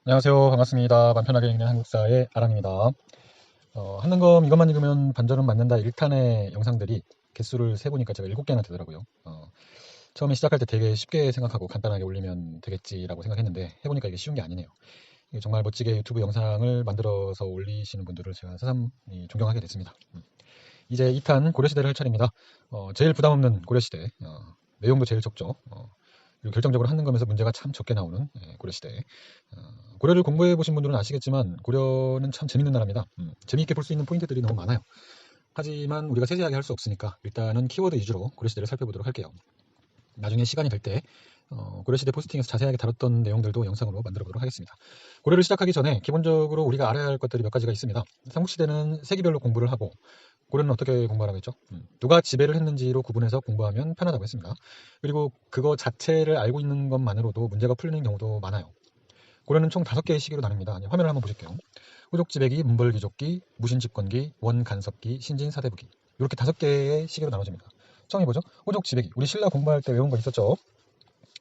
안녕하세요. 반갑습니다. 맘 편하게 읽는 한국사의 아랑입니다. 한능검 이것만 읽으면 반절은 맞는다 1탄의 영상들이 개수를 세보니까 제가 7개나 되더라고요. 처음에 시작할 때 되게 쉽게 생각하고 간단하게 올리면 되겠지라고 생각했는데 해보니까 이게 쉬운 게 아니네요. 이게 정말 멋지게 유튜브 영상을 만들어서 올리시는 분들을 제가 새삼 존경하게 됐습니다. 이제 2탄 고려시대를 할 차례입니다. 제일 부담 없는 고려시대, 내용도 제일 적죠. 그리고 결정적으로 한능검에서 문제가 참 적게 나오는 고려시대. 고려를 공부해 보신 분들은 아시겠지만 고려는 참 재밌는 나라입니다. 재미있게 볼 수 있는 포인트들이 너무 많아요. 하지만 우리가 세세하게 할 수 없으니까 일단은 키워드 위주로 고려시대를 살펴보도록 할게요. 나중에 시간이 될 때 고려시대 포스팅에서 자세하게 다뤘던 내용들도 영상으로 만들어 보도록 하겠습니다. 고려를 시작하기 전에 기본적으로 우리가 알아야 할 것들이 몇 가지가 있습니다. 삼국시대는 세기별로 공부를 하고 고려는 어떻게 공부하라고 했죠? 누가 지배를 했는지로 구분해서 공부하면 편하다고 했습니다. 그리고 그거 자체를 알고 있는 것만으로도 문제가 풀리는 경우도 많아요. 고려는 총 5개의 시기로 나눕니다. 화면을 한번 보실게요. 호족지배기, 문벌귀족기, 무신집권기, 원간섭기, 신진사대부기 이렇게 5개의 시기로 나눠집니다. 처음에 보죠. 호족지배기. 우리 신라 공부할 때 외운 거 있었죠.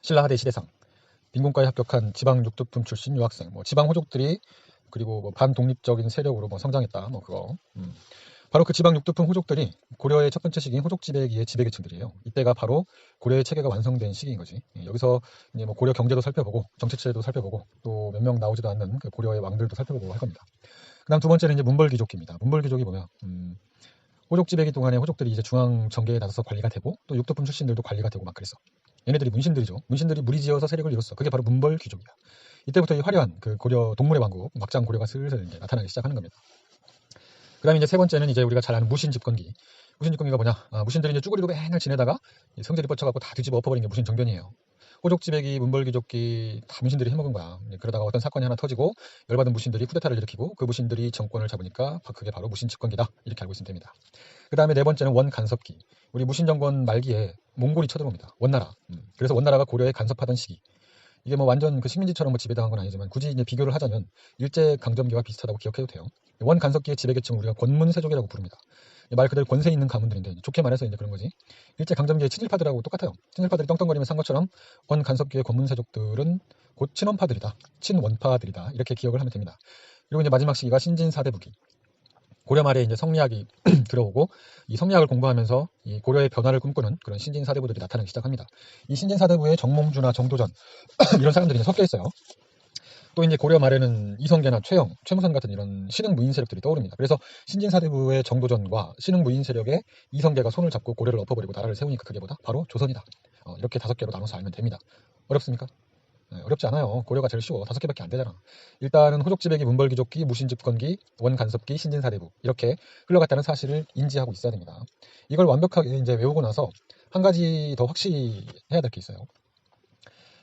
신라 하대 시대상. 빈곤과에 합격한 지방 육두품 출신 유학생. 지방 호족들이 그리고 반독립적인 세력으로 성장했다. 그거. 바로 그 지방 육두품 호족들이 고려의 첫 번째 시기인 호족지배기의 지배계층들이에요. 이때가 바로 고려의 체계가 완성된 시기인 거지. 여기서 이제 고려 경제도 살펴보고 정치체도 살펴보고 또 몇 명 나오지도 않는 그 고려의 왕들도 살펴보고 할 겁니다. 그다음 두 번째는 이제 문벌귀족기입니다. 문벌귀족이 뭐냐? 호족지배기 동안에 호족들이 이제 중앙 정계에 나서서 관리가 되고 또 육두품 출신들도 관리가 되고 막 그랬어. 얘네들이 문신들이죠. 문신들이 무리지어서 세력을 이뤘어. 그게 바로 문벌귀족이야. 이때부터 이 화려한 그 고려 동물의 왕국 막장 고려가 슬슬 이제 나타나기 시작하는 겁니다. 그 다음에 이제 세 번째는 이제 우리가 잘 아는 무신집권기. 무신집권기가 뭐냐? 무신들이 이제 쭈구리로 맨날 지내다가 성질이 뻗쳐갖고 다 뒤집어 엎어버린 게 무신정변이에요. 호족지배기, 문벌귀족기 다 무신들이 해먹은 거야. 그러다가 어떤 사건이 하나 터지고 열받은 무신들이 쿠데타를 일으키고 그 무신들이 정권을 잡으니까 그게 바로 무신집권기다. 이렇게 알고 있으면 됩니다. 그 다음에 네 번째는 원간섭기. 우리 무신정권 말기에 몽골이 쳐들어옵니다. 원나라. 그래서 원나라가 고려에 간섭하던 시기. 이게 완전 그 식민지처럼 지배당한 건 아니지만 굳이 이제 비교를 하자면 일제 강점기와 비슷하다고 기억해도 돼요. 원 간섭기의 지배계층을 우리가 권문세족이라고 부릅니다. 말 그대로 권세 있는 가문들인데 좋게 말해서 이제 그런 거지. 일제 강점기의 친일파들하고 똑같아요. 친일파들이 떵떵거리면 산 것처럼 원 간섭기의 권문세족들은 곧 친원파들이다, 친원파들이다 이렇게 기억을 하면 됩니다. 그리고 이제 마지막 시기가 신진사대부기. 고려 말에 이제 성리학이 들어오고 이 성리학을 공부하면서 이 고려의 변화를 꿈꾸는 그런 신진사대부들이 나타나기 시작합니다. 이 신진사대부의 정몽주나 정도전 이런 사람들이 섞여 있어요. 또 이제 고려 말에는 이성계나 최영, 최무선 같은 이런 신흥 무인 세력들이 떠오릅니다. 그래서 신진사대부의 정도전과 신흥 무인 세력의 이성계가 손을 잡고 고려를 엎어버리고 나라를 세우니까 그게 뭐다? 바로 조선이다. 이렇게 5개로 나눠서 알면 됩니다. 어렵습니까? 어렵지 않아요. 고려가 제일 쉬워. 5개밖에 안 되잖아. 일단은 호족지배기, 문벌귀족기, 무신집권기, 원간섭기, 신진사대부 이렇게 흘러갔다는 사실을 인지하고 있어야 됩니다. 이걸 완벽하게 이제 외우고 나서 한 가지 더 확실히 해야 될 게 있어요.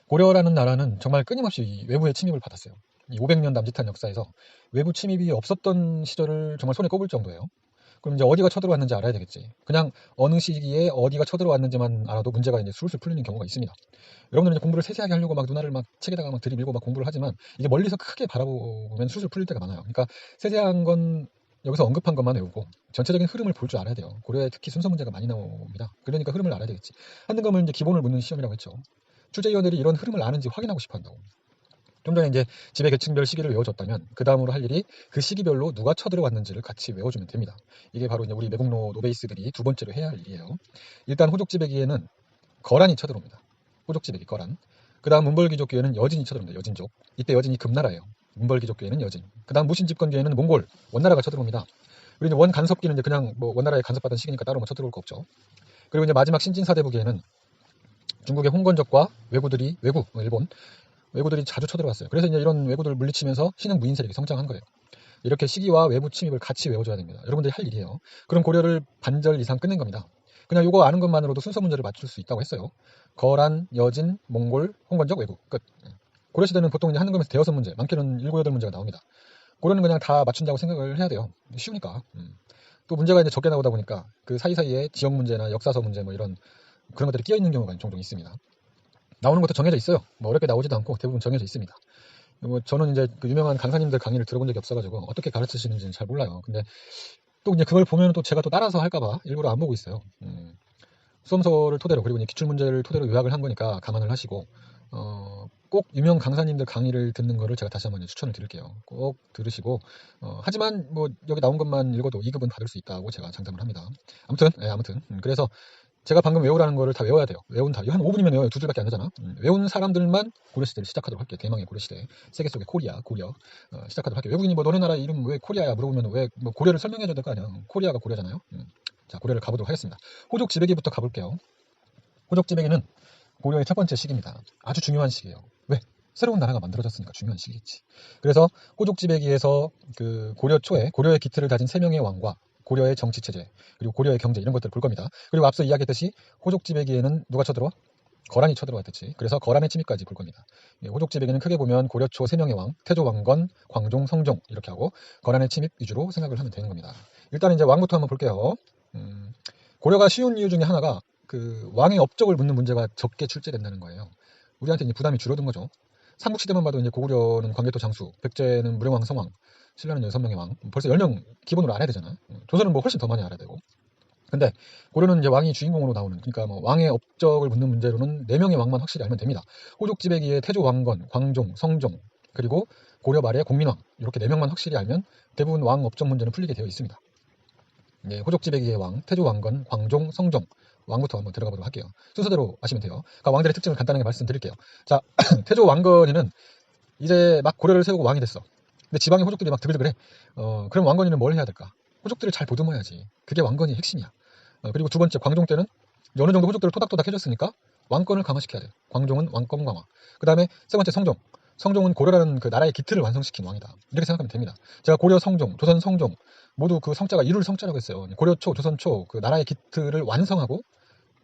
고려라는 나라는 정말 끊임없이 외부의 침입을 받았어요. 이 500년 남짓한 역사에서 외부 침입이 없었던 시절을 정말 손에 꼽을 정도예요. 그럼 이제 어디가 쳐들어왔는지 알아야 되겠지. 그냥 어느 시기에 어디가 쳐들어왔는지만 알아도 문제가 이제 술술 풀리는 경우가 있습니다. 여러분들은 이제 공부를 세세하게 하려고 막 눈알을 막 책에다가 막 들이밀고 막 공부를 하지만 이게 멀리서 크게 바라보면 술술 풀릴 때가 많아요. 그러니까 세세한 건 여기서 언급한 것만 외우고 전체적인 흐름을 볼 줄 알아야 돼요. 고려에 특히 순서 문제가 많이 나옵니다. 그러니까 흐름을 알아야 되겠지. 한등검은 이제 기본을 묻는 시험이라고 했죠. 출제위원들이 이런 흐름을 아는지 확인하고 싶어 한다고. 좀 전에 이제 지배 계층별 시기를 외워줬다면 그 다음으로 할 일이 그 시기별로 누가 쳐들어왔는지를 같이 외워주면 됩니다. 이게 바로 이제 우리 매국노 노베이스들이 두 번째로 해야 할 일이에요. 일단 호족지배기에는 거란이 쳐들어옵니다. 호족지배기 거란. 그 다음 문벌귀족기에는 여진이 쳐들어옵니다. 여진족. 이때 여진이 금나라예요. 문벌귀족기에는 여진. 그 다음 무신집권기에는 몽골 원나라가 쳐들어옵니다. 그리고 이제 원간섭기는 이제 그냥 원나라에 간섭받은 시기니까 따로 쳐들어올 거 없죠. 그리고 이제 마지막 신진사대부기에는 중국의 홍건적과 외국 일본 외구들이 자주 쳐들어왔어요. 그래서 이제 이런 외구들을 물리치면서 신흥 무인 세력이 성장한 거예요. 이렇게 시기와 외부 침입을 같이 외워줘야 됩니다. 여러분들이 할 일이에요. 그럼 고려를 반절 이상 끝낸 겁니다. 그냥 이거 아는 것만으로도 순서 문제를 맞출 수 있다고 했어요. 거란, 여진, 몽골, 홍건적, 외국 끝. 고려시대는 보통 이제 하는 거면서 대여섯 문제, 많게는 7, 8문제가 나옵니다. 고려는 그냥 다 맞춘다고 생각을 해야 돼요. 쉬우니까. 또 문제가 이제 적게 나오다 보니까 그 사이사이에 지역 문제나 역사서 문제 이런 그런 것들이 끼어 있는 경우가 종종 있습니다. 나오는 것도 정해져 있어요. 어렵게 나오지도 않고 대부분 정해져 있습니다. 저는 이제 그 유명한 강사님들 강의를 들어본 적이 없어가지고 어떻게 가르치시는지는 잘 몰라요. 근데 또 이제 그걸 보면 또 제가 또 따라서 할까봐 일부러 안 보고 있어요. 수험서를 토대로 그리고 이제 기출 문제를 토대로 요약을 한 거니까 감안을 하시고 꼭 유명 강사님들 강의를 듣는 거를 제가 다시 한번 추천을 드릴게요. 꼭 들으시고, 하지만 뭐 여기 나온 것만 읽어도 2급은 받을 수 있다고 제가 장담을 합니다. 아무튼 그래서 제가 방금 외우라는 거를 다 외워야 돼요. 한 5분이면 외워요. 두 줄밖에 안 되잖아. 외운 사람들만 고려시대를 시작하도록 할게요. 대망의 고려시대. 세계 속의 고려 시작하도록 할게요. 외국인이 뭐 너네 나라 이름 왜 코리아야 물어보면 왜 뭐 고려를 설명해줘야 될 거 아니야. 코리아가 고려잖아요. 자, 고려를 가보도록 하겠습니다. 호족지배기부터 가볼게요. 호족지배기는 고려의 첫 번째 시기입니다. 아주 중요한 시기예요. 왜? 새로운 나라가 만들어졌으니까 중요한 시기겠지. 그래서 호족지배기에서 그 고려 초에 고려의 기틀을 다진 3명의 왕과 고려의 정치체제, 그리고 고려의 경제 이런 것들을 볼 겁니다. 그리고 앞서 이야기했듯이 호족지배기에는 누가 쳐들어와? 거란이 쳐들어왔듯이. 그래서 거란의 침입까지 볼 겁니다. 호족지배기는 크게 보면 고려 초 3명의 왕, 태조, 왕건, 광종, 성종 이렇게 하고 거란의 침입 위주로 생각을 하면 되는 겁니다. 일단 이제 왕부터 한번 볼게요. 고려가 쉬운 이유 중에 하나가 그 왕의 업적을 묻는 문제가 적게 출제된다는 거예요. 우리한테 이제 부담이 줄어든 거죠. 삼국시대만 봐도 이제 고구려는 광개토 장수, 백제는 무령왕 성왕, 신라는 6명의 왕, 벌써 10명 기본으로 알아야 되잖아. 조선은 뭐 훨씬 더 많이 알아야 되고. 근데 고려는 이제 왕이 주인공으로 나오는, 그러니까 뭐 왕의 업적을 묻는 문제로는 4명의 왕만 확실히 알면 됩니다. 호족지배기의 태조, 왕건, 광종, 성종, 그리고 고려 말의 공민왕 이렇게 4명만 확실히 알면 대부분 왕 업적 문제는 풀리게 되어 있습니다. 네, 호족지배기의 왕, 태조, 왕건, 광종, 성종 왕부터 한번 들어가 보도록 할게요. 순서대로 아시면 돼요. 그러니까 왕들의 특징을 간단하게 말씀드릴게요. 자, 태조 왕건이는 이제 막 고려를 세우고 왕이 됐어. 근데 지방의 호족들이 막 드글드글해. 그럼 왕건이는 뭘 해야 될까? 호족들을 잘 보듬어야지. 그게 왕건이 핵심이야. 그리고 두 번째 광종 때는 어느 정도 호족들을 토닥토닥 해줬으니까 왕권을 강화시켜야 돼. 광종은 왕권 강화. 그 다음에 세 번째 성종. 성종은 고려라는 그 나라의 기틀을 완성시킨 왕이다. 이렇게 생각하면 됩니다. 제가 고려 성종, 조선 성종 모두 그 성자가 이룰 성자라고 했어요. 고려 초, 조선 초 그 나라의 기틀을 완성하고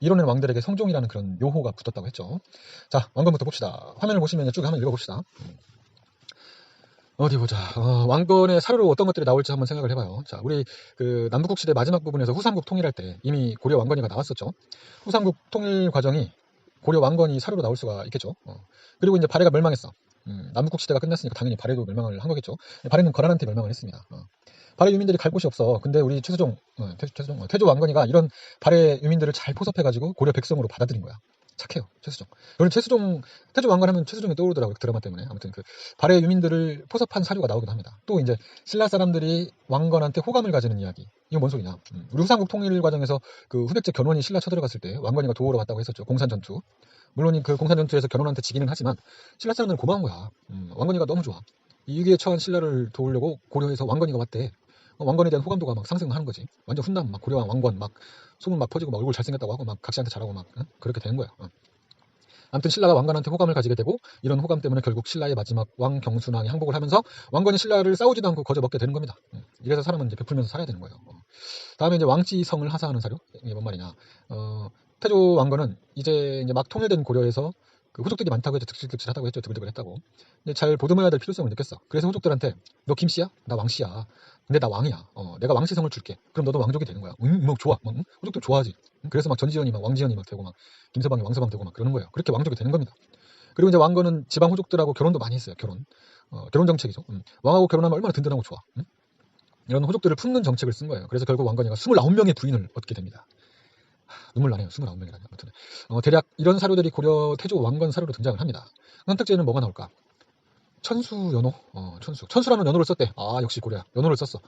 이뤄낸 왕들에게 성종이라는 그런 묘호가 붙었다고 했죠. 자, 왕건부터 봅시다. 화면을 보시면 쭉 한번 읽어봅시다. 어디 보자. 왕건의 사료로 어떤 것들이 나올지 한번 생각을 해봐요. 자, 우리 그 남북국 시대 마지막 부분에서 후삼국 통일할 때 이미 고려 왕건이가 나왔었죠. 후삼국 통일 과정이 고려 왕건이 사료로 나올 수가 있겠죠. 그리고 이제 발해가 멸망했어. 남북국 시대가 끝났으니까 당연히 발해도 멸망을 한 거겠죠. 발해는 거란한테 멸망을 했습니다. 발해 유민들이 갈 곳이 없어. 근데 우리 태조 왕건이가 이런 발해 유민들을 잘 포섭해가지고 고려 백성으로 받아들인 거야. 착해요, 최수종. 오늘 태조 왕건 하면 최수종이 떠오르더라고요. 그 드라마 때문에. 아무튼 그 발해 유민들을 포섭한 사료가 나오기도 합니다. 또 이제 신라 사람들이 왕건한테 호감을 가지는 이야기. 이거 뭔 소리냐? 우리 후삼국 통일 과정에서 그 후백제 견훤이 신라 쳐들어갔을 때 왕건이가 도우러 갔다고 했었죠. 공산전투. 물론 그 공산전투에서 견훤한테 지기는 하지만 신라 사람들은 고마운 거야. 왕건이가 너무 좋아. 이 위기에 처한 신라를 도우려고 고려에서 왕건이가 왔대. 왕건에 대한 호감도가 막 상승하는 거지. 완전 훈남, 막 고려왕 왕건, 막 소문 막 퍼지고 막 얼굴 잘생겼다고 하고 막 각시한테 잘하고 막 그렇게 되는 거야. 아무튼 신라가 왕건한테 호감을 가지게 되고 이런 호감 때문에 결국 신라의 마지막 왕 경순왕이 항복을 하면서 왕건이 신라를 싸우지도 않고 거저 먹게 되는 겁니다. 이래서 사람은 이제 베풀면서 살아야 되는 거예요. 다음에 이제 왕지성을 하사하는 사료. 이게 뭔 말이냐? 태조 왕건은 이제 막 통일된 고려에서 그 호족들이 많다고 했죠. 득실득실하다고 했죠. 드글드글했다고. 근데 잘 보듬어야 될 필요성을 느꼈어. 그래서 호족들한테 너 김씨야? 나 왕씨야. 근데 나 왕이야. 내가 왕씨성을 줄게. 그럼 너도 왕족이 되는 거야. 뭐 좋아. 호족들 좋아하지. 그래서 막 전지현이 막 왕지현이 막 되고 막 김서방이 왕서방 되고 막 그러는 거예요. 그렇게 왕족이 되는 겁니다. 그리고 이제 왕건은 지방 호족들하고 결혼도 많이 했어요. 결혼 정책이죠. 왕하고 결혼하면 얼마나 든든하고 좋아. 이런 호족들을 품는 정책을 쓴 거예요. 그래서 결국 왕건이가 29명의 부인을 얻게 됩니다. 눈물 나네요. 29명이라니. 아무튼 대략 이런 사료들이 고려 태조 왕건 사료로 등장을 합니다. 선택지에는 뭐가 나올까? 천수, 연호. 천수라는 연호를 썼대. 아, 역시 고려야. 연호를 썼어.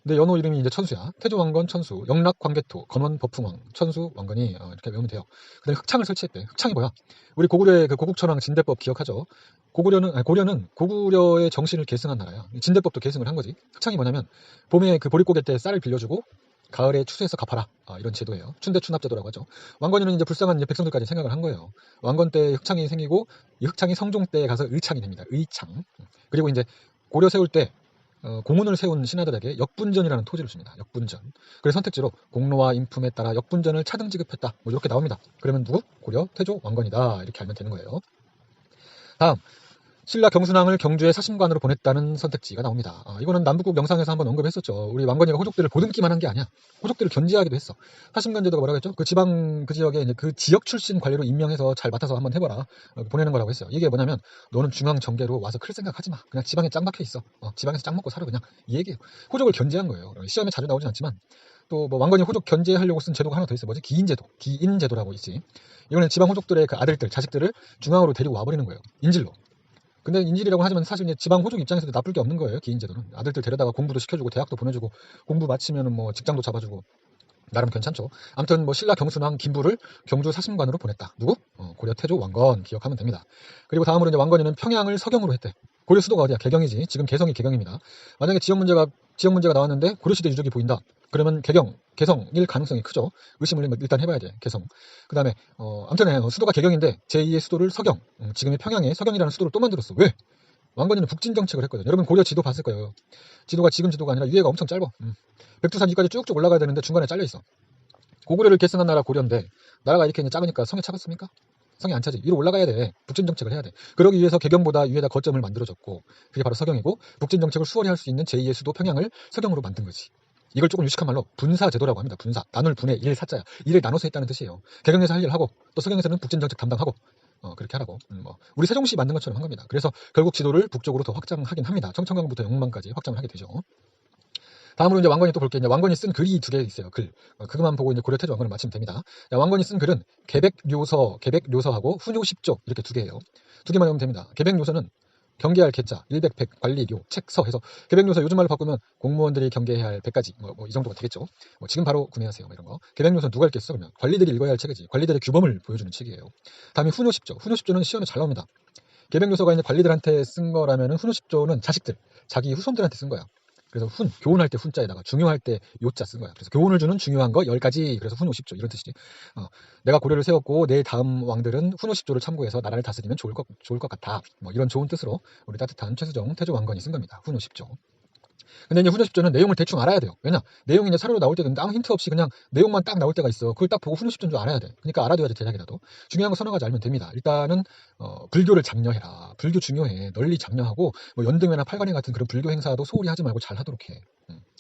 근데 연호 이름이 이제 천수야. 태조 왕건 천수, 영락 광개토, 건원 법풍왕, 천수 왕건이 이렇게 외우면 돼요. 그다음에 흑창을 설치했대. 흑창이 뭐야? 우리 고구려의 그 고국천왕 진대법 기억하죠? 고려는 고구려의 정신을 계승한 나라야. 진대법도 계승을 한 거지. 흑창이 뭐냐면 봄에 그 보릿고개 때 쌀을 빌려주고 가을에 추수해서 갚아라. 이런 제도예요. 춘대추납제도라고 하죠. 왕건이는 이제 불쌍한 이제 백성들까지 생각을 한 거예요. 왕건 때 흑창이 생기고 이 흑창이 성종 때에 가서 의창이 됩니다. 의창. 그리고 이제 고려 세울 때 공훈을 세운 신하들에게 역분전이라는 토지를 줍니다. 역분전. 그래서 선택지로 공로와 인품에 따라 역분전을 차등 지급했다. 뭐 이렇게 나옵니다. 그러면 누구? 고려 태조 왕건이다. 이렇게 알면 되는 거예요. 다음. 신라 경순왕을 경주의 사심관으로 보냈다는 선택지가 나옵니다. 이거는 남북국 영상에서 한번 언급했었죠. 우리 왕건이가 호족들을 보듬기만 한 게 아니야. 호족들을 견제하기도 했어. 사심관 제도가 뭐라고 했죠? 그 지방 그 지역에 이제 그 지역 출신 관리로 임명해서 잘 맡아서 한번 해봐라. 보내는 거라고 했어요. 이게 뭐냐면 너는 중앙 정계로 와서 클 생각하지 마. 그냥 지방에 짱 박혀 있어. 지방에서 짱 먹고 살아 그냥. 이 얘기예요. 호족을 견제한 거예요. 시험에 자주 나오진 않지만 또 뭐 왕건이 호족 견제하려고 쓴 제도가 하나 더 있어. 뭐지? 기인제도. 기인제도라고 있지. 이거는 지방 호족들의 그 아들들, 자식들을 중앙으로 데리고 와버리는 거예요. 인질로. 근데 인질이라고 하지만 사실 이제 지방 호족 입장에서도 나쁠 게 없는 거예요. 기인제도는. 아들들 데려다가 공부도 시켜주고 대학도 보내주고 공부 마치면은 뭐 직장도 잡아주고 나름 괜찮죠. 아무튼 뭐 신라 경순왕 김부를 경주 사심관으로 보냈다. 누구? 고려 태조 왕건 기억하면 됩니다. 그리고 다음으로 이제 왕건이는 평양을 서경으로 했대. 고려 수도가 어디야? 개경이지. 지금 개성이 개경입니다. 만약에 지역 문제가 나왔는데 고려시대 유적이 보인다. 그러면 개성일 가능성이 크죠. 의심을 일단 해봐야 돼. 개성. 그 다음에 아무튼 수도가 개경인데 제2의 수도를 서경. 지금의 평양에 서경이라는 수도를 또 만들었어. 왜? 왕건이는 북진 정책을 했거든. 여러분 고려 지도 봤을 거예요. 지도가 지금 지도가 아니라 위에가 엄청 짧아. 백두산 위까지 쭉쭉 올라가야 되는데 중간에 잘려 있어. 고구려를 계승한 나라 고려인데 나라가 이렇게 작으니까 성에 차겠습니까? 성에 안 차지. 위로 올라가야 돼. 북진 정책을 해야 돼. 그러기 위해서 개경보다 위에다 거점을 만들어줬고 그게 바로 서경이고 북진 정책을 수월히 할 수 있는 제2의 수도 평양을 서경으로 만든 거지. 이걸 조금 유식한 말로 분사제도라고 합니다. 분사. 나눌 분의 일 사자야. 일을 나눠서 했다는 뜻이에요. 개경에서 할 일을 하고 또 서경에서는 북진 정책 담당하고 그렇게 하라고. 우리 세종시 만든 것처럼 한 겁니다. 그래서 결국 지도를 북쪽으로 더 확장하긴 합니다. 청천강부터 영문만까지 확장을 하게 되죠. 다음으로 이제 왕건이 또 볼게. 이제 왕건이 쓴 글이 2개 있어요. 글. 그것만 보고 이제 고려 태조 왕건을 마치면 됩니다. 자, 왕건이 쓴 글은 계백료서하고 훈효십조 이렇게 2개예요. 2개만 외우면 됩니다. 계백료서는 경계할 계자, 일백, 백, 관리료, 책서 해서 계백료서 요즘 말로 바꾸면 공무원들이 경계해야 할 100가지 이 정도가 되겠죠. 지금 바로 구매하세요. 이런 거. 계백료서 누가 읽겠어? 그러면 관리들이 읽어야 할 책이지. 관리들의 규범을 보여주는 책이에요. 다음에 훈효십조. 훈효십조는 시험에 잘 나옵니다. 계백료서가 이제 관리들한테 쓴 거라면은 훈효십조는 자식들, 자기 후손들한테 쓴 거야. 그래서 교훈할 때 훈자에다가 중요할 때 요자 쓴 거야. 그래서 교훈을 주는 중요한 거 10가지. 그래서 훈효십조 이런 뜻이지. 내가 고려를 세웠고 내 다음 왕들은 훈효십조를 참고해서 나라를 다스리면 좋을 것 같아. 이런 좋은 뜻으로 우리 따뜻한 최수정 태조 왕건이 쓴 겁니다. 훈효십조. 근데 이제 훈효십조는 내용을 대충 알아야 돼요. 왜냐? 내용이 이제 사료로 나올 때는 아무 힌트 없이 그냥 내용만 딱 나올 때가 있어. 그걸 딱 보고 훈효십조인 줄 알아야 돼. 그러니까 알아둬야지 대략이라도. 중요한 거 서너 가지 알면 됩니다. 일단은 불교를 장려해라. 불교 중요해. 널리 장려하고 연등회나 팔관회 같은 그런 불교 행사도 소홀히 하지 말고 잘 하도록 해.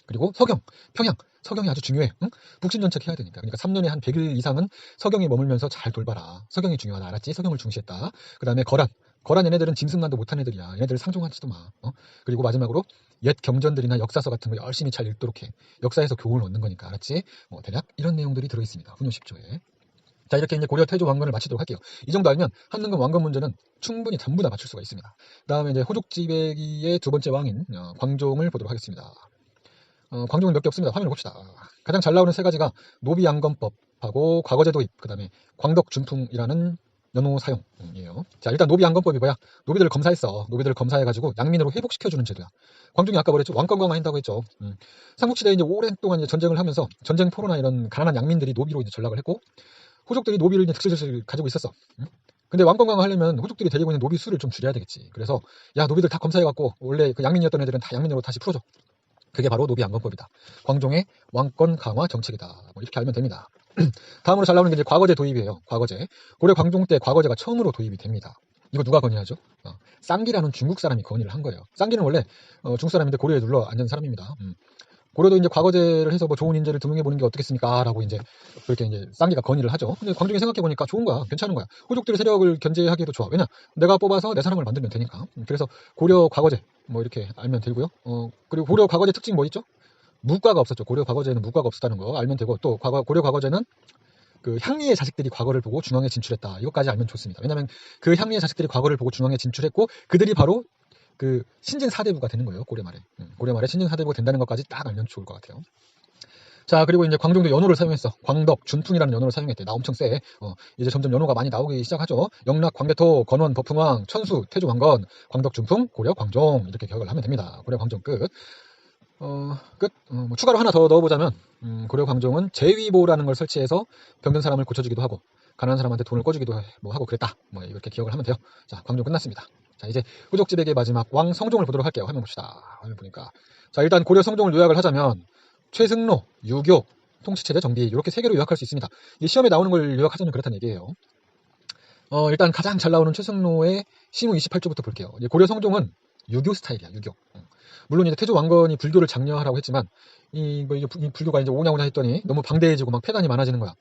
그리고 평양. 서경이 아주 중요해. 북진 정책 해야 되니까. 그러니까 3년에 한 100일 이상은 서경에 머물면서 잘 돌봐라. 서경이 중요하다. 알았지? 서경을 중시했다. 그 다음에 거란 얘네들은 짐승만도 못한 애들이야. 얘네들 상종하지도 마. 그리고 마지막으로 옛 경전들이나 역사서 같은 거 열심히 잘 읽도록 해. 역사에서 교훈을 얻는 거니까. 알았지? 대략 이런 내용들이 들어있습니다. 훈효십조에. 자, 이렇게 이제 고려 태조 왕건을 마치도록 할게요. 이 정도 알면 한능금 왕건 문제는 충분히 전부 다 맞출 수가 있습니다. 다음에 이제 호족지배기의 두 번째 왕인 광종을 보도록 하겠습니다. 광종은 몇 개 없습니다. 화면을 봅시다. 가장 잘 나오는 3가지가 노비양건법하고 과거제 도입, 그 다음에 광덕준풍이라는 연호 사용이에요. 자, 일단 노비양건법이 뭐야? 노비들을 검사했어. 노비들을 검사해가지고 양민으로 회복시켜주는 제도야. 광종이 아까 뭐랬죠? 왕권 강화한다고 했죠. 삼국시대에 이제 오랜 동안 이제 전쟁을 하면서 전쟁 포로나 이런 가난한 양민들이 노비로 이제 전락을 했고 호족들이 노비를 이제 득실득실 가지고 있었어. 근데 왕권 강화하려면 호족들이 데리고 있는 노비 수를 좀 줄여야 되겠지. 그래서 야, 노비들 다 검사해갖고 원래 그 양민이었던 애들은 다 양민으로 다시 풀어줘. 그게 바로 노비양건법이다. 광종의 왕권 강화 정책이다. 이렇게 알면 됩니다. 다음으로 잘 나오는 게 이제 과거제 도입이에요. 과거제. 고려 광종 때 과거제가 처음으로 도입이 됩니다. 이거 누가 건의하죠? 쌍기라는 중국 사람이 건의를 한 거예요. 쌍기는 원래 중국 사람인데 고려에 눌러 앉은 사람입니다. 고려도 이제 과거제를 해서 좋은 인재를 등용해 보는 게 어떻겠습니까? 라고 이제 그렇게 이제 쌍기가 건의를 하죠. 근데 광종이 생각해 보니까 좋은 거야. 괜찮은 거야. 호족들의 세력을 견제하기도 좋아. 왜냐? 내가 뽑아서 내 사람을 만들면 되니까. 그래서 고려 과거제 이렇게 알면 되고요. 그리고 고려 과거제 특징 뭐 있죠? 무과가 없었죠. 고려 과거제는 무과가 없었다는 거 알면 되고 또 고려 과거제는 그 향리의 자식들이 과거를 보고 중앙에 진출했다. 이것까지 알면 좋습니다. 왜냐하면 그 향리의 자식들이 과거를 보고 중앙에 진출했고 그들이 바로 그 신진 4대부가 되는 거예요. 고려 말에 신진 4대부가 된다는 것까지 딱 알면 좋을 것 같아요. 자, 그리고 이제 광종도 연호를 사용했어. 광덕, 준풍이라는 연호를 사용했대. 나 엄청 세. 이제 점점 연호가 많이 나오기 시작하죠. 영락, 광개토, 건원, 법흥왕, 천수, 태조, 왕건, 광덕, 준풍, 고려, 광종 이렇게 기억을 하면 됩니다. 고려, 광종 끝. 끝. 추가로 하나 더 넣어보자면 고려 광종은 제위보라는 걸 설치해서 병든 사람을 고쳐주기도 하고 가난한 사람한테 돈을 꿔주기도 하고 그랬다. 이렇게 기억을 하면 돼요. 자, 광종 끝났습니다. 자, 이제 호족지백의 마지막 왕 성종을 보도록 할게요. 화면 봅시다. 화면 보니까 자, 일단 고려 성종을 요약을 하자면 최승로, 유교, 통치체제 정비 이렇게 3개로 요약할 수 있습니다. 이 시험에 나오는 걸 요약하자면 그렇다는 얘기예요. 일단 가장 잘 나오는 최승로의 시무 28조부터 볼게요. 고려 성종은 유교 스타일이야. 유교. 물론 이제 태조 왕건이 불교를 장려하라고 했지만 이 불교가 이제 오냐오냐 했더니 너무 방대해지고 막 폐단이 많아지는 거야.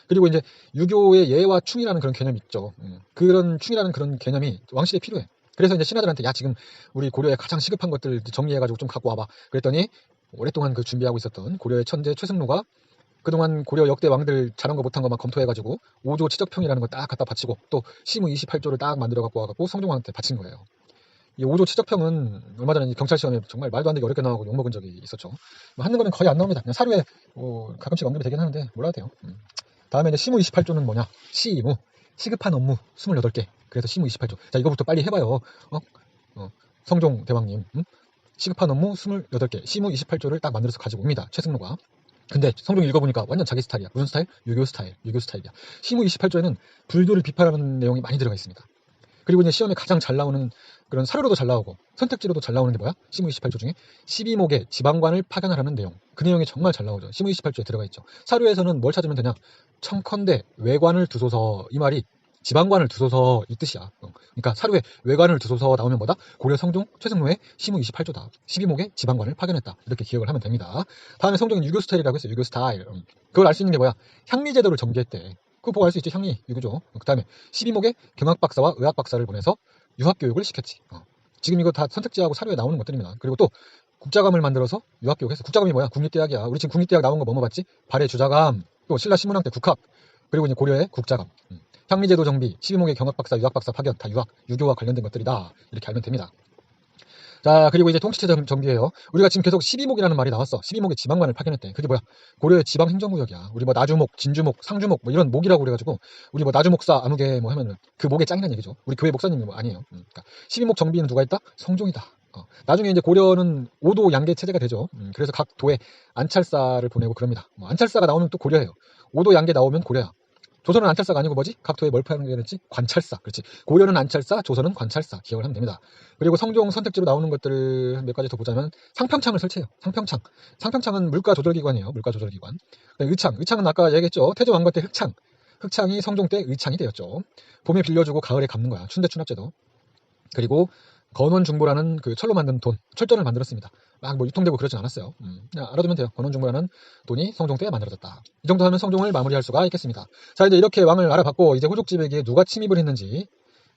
그리고 이제 유교의 예와 충이라는 그런 개념이 있죠. 그런 충이라는 그런 개념이 왕실에 필요해. 그래서 이제 신하들한테 야, 지금 우리 고려에 가장 시급한 것들 정리해가지고 좀 갖고 와봐. 그랬더니 오랫동안 그 준비하고 있었던 고려의 천재 최승로가 그동안 고려 역대 왕들 잘한 거 못한 거만 검토해가지고 5조 치적평이라는 거 딱 갖다 바치고 또 시무 28조를 딱 만들어 갖고 와갖고 성종한테 바친 거예요. 이 5조 치적평은 얼마 전에 경찰 시험에 정말 말도 안 되게 어렵게 나오고 욕먹은 적이 있었죠. 뭐 하는 거는 거의 안 나옵니다. 그냥 사료에 가끔씩 언급이 되긴 하는데 몰라도 돼요. 다음에 이제 시무 28조는 뭐냐? 시무 시급한 업무 28개. 그래서 시무 28조. 자, 이거부터 빨리 해봐요. 성종 대왕님. 시급한 업무 28개. 시무 28조를 딱 만들어서 가지고 옵니다. 최승로가. 근데 성종이 읽어보니까 완전 자기 스타일이야. 무슨 스타일? 유교 스타일. 유교 스타일이야. 시무 28조에는 불교를 비판하는 내용이 많이 들어가 있습니다. 그리고 이제 시험에 가장 잘 나오는 그런 사료로도 잘 나오고 선택지로도 잘 나오는 게 뭐야? 시무 28조 중에 12목의 지방관을 파견하라는 내용. 그 내용이 정말 잘 나오죠. 시무 28조에 들어가 있죠. 사료에서는 뭘 찾으면 되냐? 청컨대 외관을 두소서. 이 말이 지방관을 두소서 이 뜻이야. 그러니까 사료에 외관을 두소서 나오면 뭐다? 고려 성종 최승로의 시무 28조다. 12목의 지방관을 파견했다. 이렇게 기억을 하면 됩니다. 다음에 성종은 유교 스타일이라고 했어요. 유교 스타일. 그걸 알 수 있는 게 뭐야? 향리제도를 전개했대. 그거 보고 알 수 있지. 향리 유교죠. 그 다음에 12목의 경학박사와 의학박사를 보내서 유학교육을 시켰지. 지금 이거 다 선택지하고 사료에 나오는 것들입니다. 그리고 또 국자감을 만들어서 유학교육했어. 국자감이 뭐야? 국립대학이야. 우리 지금 국립대학 나온 거 뭐뭐 봤지? 발해 주자감, 또 신라 신문왕 때 국학, 그리고 이제 고려의 국자감. 향리제도 정비, 12목의 경학박사, 유학박사 파견, 다 유교와 관련된 것들이다. 이렇게 알면 됩니다. 자, 그리고 이제 통치체 정비예요. 우리가 지금 계속 12목이라는 말이 나왔어. 12목의 지방관을 파견했대. 그게 뭐야? 고려의 지방행정구역이야. 우리 뭐 나주목, 진주목, 상주목 뭐 이런 목이라고 그래가지고 우리 뭐 나주목사 아무개 뭐 하면은 그 목의 짱이라는 얘기죠. 우리 교회 목사님이 뭐 아니에요. 그러니까 12목 정비는 누가 했다? 성종이다. 나중에 이제 고려는 5도 양계 체제가 되죠. 그래서 각 도에 안찰사를 보내고 그럽니다. 뭐 안찰사가 나오면 또 고려예요. 5도 양계 나오면 고려야. 조선은 안찰사가 아니고 뭐지? 각 도에 뭘 파견했지? 관찰사. 그렇지. 고려는 안찰사, 조선은 관찰사. 기억을 하면 됩니다. 그리고 성종 선택지로 나오는 것들 몇 가지 더 보자면 상평창을 설치해요. 상평창. 상평창은 물가 조절기관이에요. 물가 조절기관. 의창. 의창은 아까 얘기했죠. 태조 왕건 때 흑창. 흑창이 성종 때 의창이 되었죠. 봄에 빌려주고 가을에 갚는 거야. 춘대 추납제도. 그리고 건원중보라는 그 철로 만든 돈, 철전을 만들었습니다. 막 뭐 유통되고 그러진 않았어요. 그냥 알아두면 돼요. 건원중보라는 돈이 성종 때 만들어졌다. 이 정도 하면 성종을 마무리할 수가 있겠습니다. 자, 이제 이렇게 왕을 알아봤고 이제 호족집에게 누가 침입을 했는지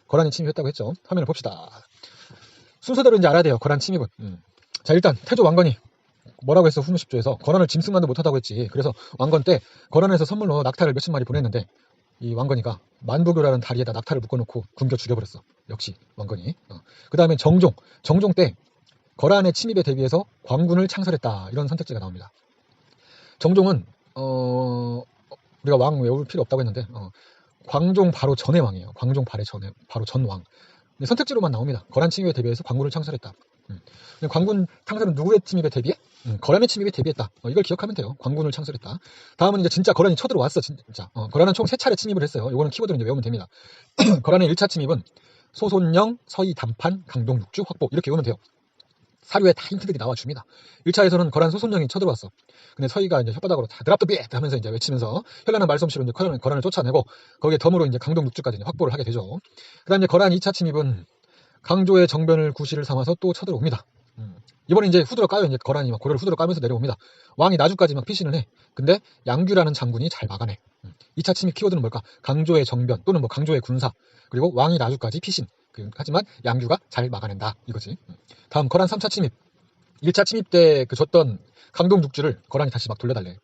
거란이 침입했다고 했죠. 화면을 봅시다. 순서대로 이제 알아야 돼요. 거란 침입은. 자, 일단 태조 왕건이 뭐라고 했어? 훈우 10조에서 거란을 짐승만도 못하다고 했지. 그래서 왕건 때 거란에서 선물로 낙타를 몇십 마리 보냈는데 이 왕건이가 만부교라는 다리에다 낙타를 묶어놓고 굶겨 죽여버렸어. 역시 왕건이. 그 다음에 정종 때 거란의 침입에 대비해서 광군을 창설했다. 이런 선택지가 나옵니다. 정종은 우리가 왕 외울 필요 없다고 했는데 광종 바로 전의 왕이에요. 광종 바로 전 왕. 선택지로만 나옵니다. 거란 침입에 대비해서 광군을 창설했다. 광군 창설은 누구의 침입에 대비해? 거란의 침입에 대비했다. 이걸 기억하면 돼요. 광군을 창설했다. 다음은 이제 진짜 거란이 쳐들어왔어. 진짜. 거란은 총 3차례 침입을 했어요. 이거는 키워드로 이제 외우면 됩니다. 거란의 1차 침입은 소손령, 서희 단판, 강동 육주 확보 이렇게 외우면 돼요. 사료에 다 힌트들이 나와줍니다. 1차에서는 거란 소손령이 쳐들어왔어. 근데 서희가 이제 혓바닥으로 다 드랍 더 비! 하면서 이제 외치면서 현란한 말솜씨로 이제 거란을 쫓아내고 거기에 덤으로 이제 강동 육주까지 이제 확보를 하게 되죠. 그 다음에 거란 2차 침입은 강조의 정변을 구실을 삼아서 또 쳐들어옵니다. 이번에 이제 후드러 까요. 이제 거란이 막 고려를 후드러 까면서 내려옵니다. 왕이 나주까지 막 피신을 해. 근데 양규라는 장군이 잘 막아내. 2차 침입 키워드는 뭘까? 강조의 정변 또는 뭐 강조의 군사 그리고 왕이 나주까지 피신. 하지만 양규가 잘 막아낸다 이거지. 다음 거란 3차 침입. 1차 침입 때 그 줬던 강동 육주를 거란이 다시 막 돌려달래.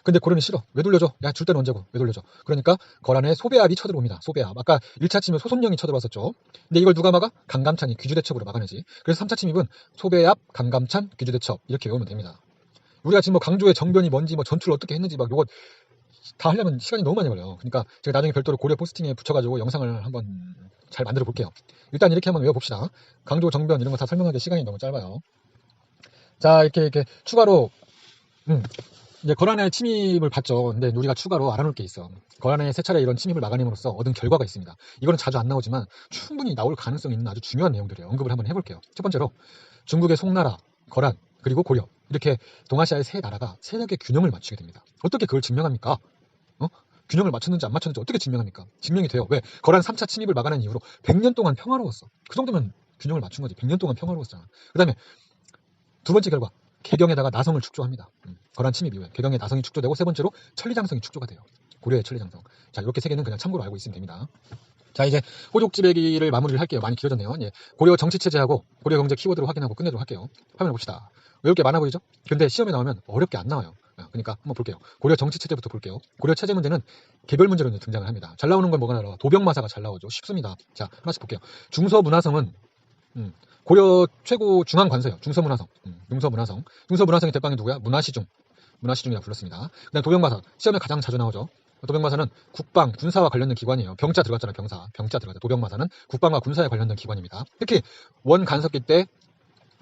근데 고려는 싫어. 왜 돌려줘? 야, 줄 때는 언제고? 왜 돌려줘? 그러니까 거란의 소배압이 쳐들어옵니다. 소배압. 아까 1차 침입 소손령이 쳐들어왔었죠. 근데 이걸 누가 막아? 강감찬이 귀주대첩으로 막아내지. 그래서 3차 침입은 소배압, 강감찬, 귀주대첩 이렇게 외우면 됩니다. 우리가 지금 뭐 강조의 정변이 뭔지 뭐 전투를 어떻게 했는지 막 요거 다 하려면 시간이 너무 많이 걸려요. 그러니까 제가 나중에 별도로 고려 포스팅에 붙여가지고 영상을 한번 잘 만들어 볼게요. 일단 이렇게 한번 외워봅시다. 강조 정변 이런 거 다 설명하기 시간이 너무 짧아요. 자, 이렇게 추가로 이제 거란의 침입을 봤죠. 근데 우리가 추가로 알아놓을 게 있어. 거란의 3차례 이런 침입을 막아냄으로써 얻은 결과가 있습니다. 이거는 자주 안 나오지만 충분히 나올 가능성이 있는 아주 중요한 내용들이에요. 언급을 한번 해볼게요. 첫 번째로 중국의 송나라, 거란, 그리고 고려 이렇게 동아시아의 3나라가 세력의 균형을 맞추게 됩니다. 어떻게 그걸 증명합니까? 균형을 맞췄는지 안 맞췄는지 어떻게 증명합니까? 증명이 돼요. 왜? 거란 3차 침입을 막아낸 이후로 100년 동안 평화로웠어. 그 정도면 균형을 맞춘 거지. 100년 동안 평화로웠잖아. 그 다음에 두 번째 결과 개경에다가 나성을 축조합니다. 거란 침입 이후에 개경에 나성이 축조되고 세 번째로 천리장성이 축조가 돼요. 고려의 천리장성. 자, 이렇게 3개는 그냥 참고로 알고 있으면 됩니다. 자, 이제 호족지배기를 마무리를 할게요. 많이 길어졌네요. 예. 고려 정치체제하고 고려 경제 키워드로 확인하고 끝내도록 할게요. 화면을 봅시다. 외울 게 많아 보이죠? 근데 시험에 나오면 어렵게 안 나와요. 그러니까 한번 볼게요. 고려 정치체제부터 볼게요. 고려 체제 문제는 개별 문제로 등장을 합니다. 잘 나오는 건 뭐가 나와? 도병마사가 잘 나오죠. 쉽습니다. 자, 하나씩 볼게요. 중서문화성은 고려 최고 중앙관서예요. 중서문화성. 중서문화성. 중서문화성의 대빵이 누구야? 문화시중. 문화시중이라고 불렀습니다. 그다음 도병마사. 시험에 가장 자주 나오죠. 도병마사는 국방, 군사와 관련된 기관이에요. 병자 들어갔잖아요. 병자 들어갔죠. 도병마사는 국방과 군사에 관련된 기관입니다. 특히 원간섭기 때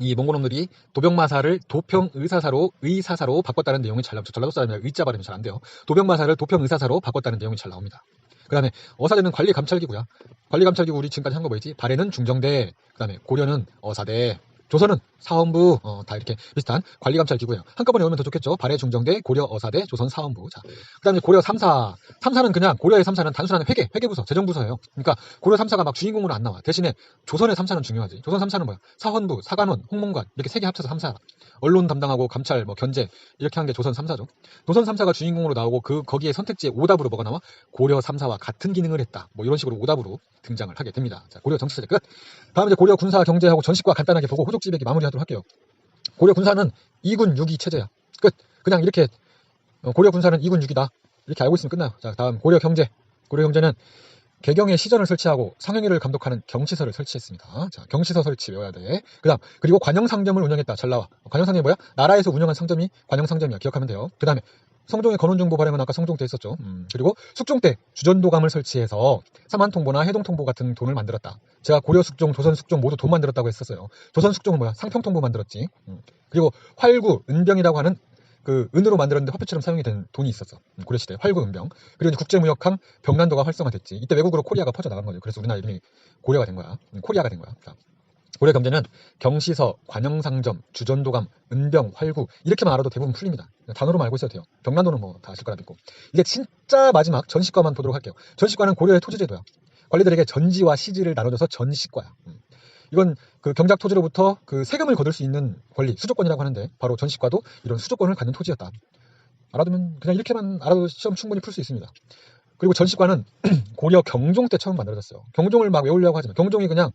이 몽골놈들이 도병마사를 도평의사사로 바꿨다는 내용이 잘 나오죠. 전라도 사람이라 의자 발음이 잘 안 돼요. 도병마사를 도평의사사로 바꿨다는 내용이 잘 나옵니다. 그 다음에 어사대는 관리감찰기구야. 관리감찰기구 우리 지금까지 한 거 뭐였지? 발해는 중정대, 그 다음에 고려는 어사대, 조선은 사헌부, 다 이렇게 비슷한 관리감찰기구예요. 한꺼번에 오면 더 좋겠죠. 발해, 중정대, 고려, 어사대, 조선, 사헌부. 자, 그 다음에 고려 3사. 3사는 그냥 고려의 3사는 단순한 회계부서, 재정부서예요. 그러니까 고려 3사가 막 주인공으로 안 나와. 대신에 조선의 3사는 중요하지. 조선 3사는 뭐야? 사헌부, 사관원, 홍문관 이렇게 세 개 합쳐서 3사. 언론 담당하고 감찰, 견제 이렇게 한 게 조선 3사죠. 조선 3사가 주인공으로 나오고 거기에 선택지에 오답으로 뭐가 나와? 고려 3사와 같은 기능을 했다. 이런 식으로 오답으로 등장을 하게 됩니다. 자, 고려 정치체제 끝. 다음 이제 고려 군사 경제하고 전식과 간단하게 보고 호족지배기 마무리하도록 할게요. 고려 군사는 2군 6위 체제야. 끝. 그냥 이렇게 고려 군사는 2군 6위다. 이렇게 알고 있으면 끝나요. 자, 다음 고려 경제. 고려 경제는 개경에 시전을 설치하고 상행위를 감독하는 경시서를 설치했습니다. 자, 경시서 설치 외워야 돼. 그리고 관영상점을 운영했다. 잘 나와. 관영상점이 뭐야? 나라에서 운영한 상점이 관영상점이야. 기억하면 돼요. 그 다음에 성종의 건원정보 발행은 아까 성종 때 했었죠. 그리고 숙종 때 주전도감을 설치해서 삼한통보나 해동통보 같은 돈을 만들었다. 제가 고려 숙종, 조선 숙종 모두 돈 만들었다고 했었어요. 조선 숙종은 뭐야? 상평통보 만들었지. 그리고 활구, 은병이라고 하는 그 은으로 만들었는데 화폐처럼 사용이 된 돈이 있었어. 고려시대 활구, 은병. 그리고 국제무역항 병난도가 활성화됐지. 이때 외국으로 코리아가 퍼져나간 거죠. 그래서 우리나라 이름이 고려가 된 거야. 코리아가 된 거야. 자, 고려 경제는 경시서, 관영상점, 주전도감, 은병, 활구 이렇게만 알아도 대부분 풀립니다. 단어로만 알고 있어도 돼요. 병난도는 다 아실 거라 믿고. 이제 진짜 마지막 전시과만 보도록 할게요. 전시과는 고려의 토지제도야. 관리들에게 전지와 시지를 나눠줘서 전시과야. 이건 그 경작 토지로부터 그 세금을 거둘 수 있는 권리, 수조권이라고 하는데 바로 전시과도 이런 수조권을 갖는 토지였다. 알아두면 그냥 이렇게만 알아도 시험 충분히 풀 수 있습니다. 그리고 전시과는 고려 경종 때 처음 만들어졌어요. 경종을 막 외우려고 하지만 경종이 그냥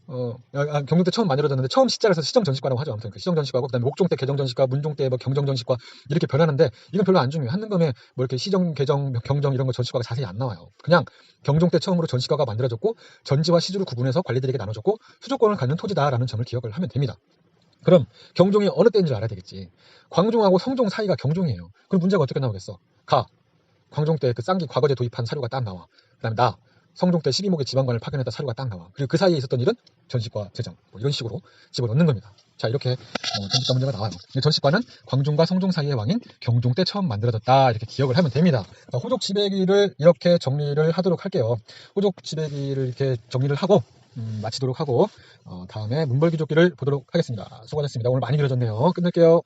경종 때 처음 만들어졌는데 처음 시자를 해서 시정전시과라고 하죠. 아무튼 그 시정전시과고 그다음에 목종 때 개정전시과, 문종 때 경정전시과 이렇게 변하는데 이건 별로 안 중요해요. 한능검에 이렇게 시정, 개정, 경정 이런 거 전시과가 자세히 안 나와요. 그냥 경종 때 처음으로 전시과가 만들어졌고 전지와 시주를 구분해서 관리들에게 나눠줬고 수조권을 갖는 토지다라는 점을 기억을 하면 됩니다. 그럼 경종이 어느 때인 줄 알아야 되겠지. 광종하고 성종 사이가 경종이에요. 그럼 문제가 어떻게 나오겠어? 광종 때 그 쌍기 과거제 도입한 사료가 딱 나와. 그다음에 성종 때 12목의 지방관을 파견했다 사료가 딱 나와. 그리고 그 사이에 있었던 일은 전시과 제정 이런 식으로 집어넣는 겁니다. 자, 이렇게 전시과 문제가 나와요. 전시과는 광종과 성종 사이의 왕인 경종 때 처음 만들어졌다 이렇게 기억을 하면 됩니다. 호족지배기를 이렇게 정리를 하도록 할게요. 호족지배기를 이렇게 정리를 하고 마치도록 하고 다음에 문벌기족기를 보도록 하겠습니다. 수고하셨습니다. 오늘 많이 길어졌네요. 끝낼게요.